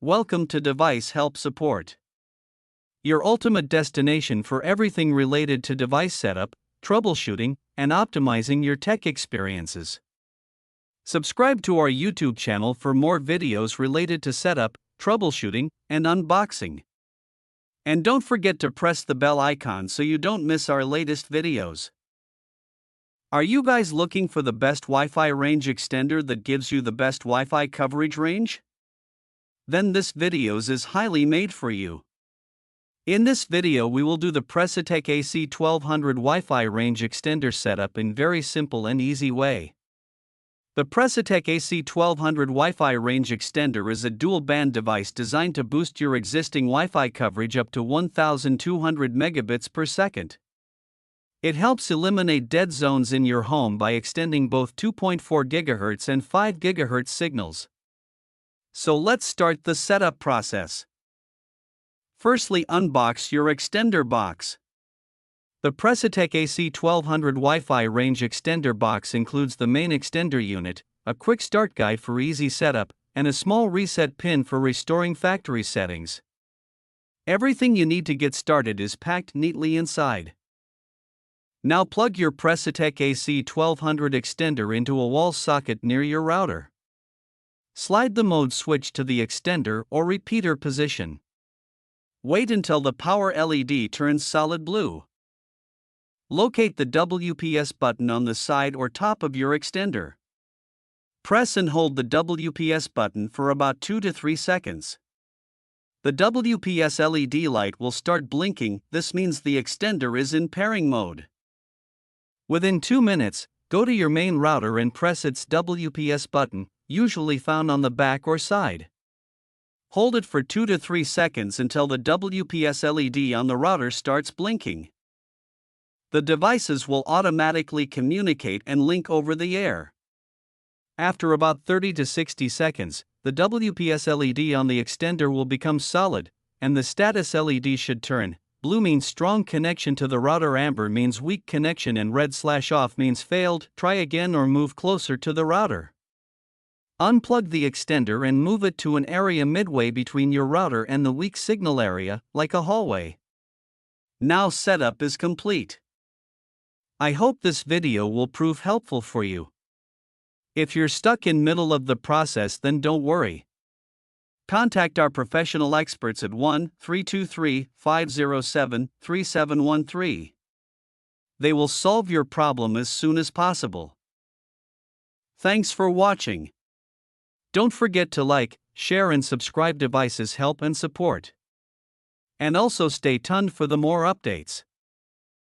Welcome to Device Help Support, your ultimate destination for everything related to device setup, troubleshooting, and optimizing your tech experiences. Subscribe to our YouTube channel for more videos related to setup, troubleshooting, and unboxing. And don't forget to press the bell icon so you don't miss our latest videos. Are you guys looking for the best Wi-Fi range extender that gives you the best Wi-Fi coverage range? Then this video is highly made for you. In this video we will do the Prescitech AC1200 Wi-Fi range extender setup in very simple and easy way. The Prescitech AC1200 Wi-Fi range extender is a dual-band device designed to boost your existing Wi-Fi coverage up to 1200 megabits per second. It helps eliminate dead zones in your home by extending both 2.4 GHz and 5 GHz signals. So let's start the setup process. Firstly, unbox your extender box. The Prescitech AC1200 Wi-Fi range extender box includes the main extender unit, a quick start guide for easy setup, and a small reset pin for restoring factory settings. Everything you need to get started is packed neatly inside. Now plug your Prescitech AC1200 extender into a wall socket near your router. Slide the mode switch to the extender or repeater position. Wait until the power LED turns solid blue. Locate the WPS button on the side or top of your extender. Press and hold the WPS button for about 2 to 3 seconds. The WPS LED light will start blinking. This means the extender is in pairing mode. Within 2 minutes, go to your main router and press its WPS button, usually found on the back or side. Hold it for 2 to 3 seconds until the WPS LED on the router starts blinking. The devices will automatically communicate and link over the air. After about 30 to 60 seconds, the WPS LED on the extender will become solid, and the status LED should turn. Blue means strong connection to the router, amber means weak connection, and red/off means failed. Try again or move closer to the router. Unplug the extender and move it to an area midway between your router and the weak signal area, like a hallway. Now setup is complete. I hope this video will prove helpful for you. If you're stuck in middle of the process, then don't worry. Contact our professional experts at 1-323-507-3713. They will solve your problem as soon as possible. Thanks for watching. Don't forget to like, share and subscribe. Devices Help and Support. And also stay tuned for the more updates.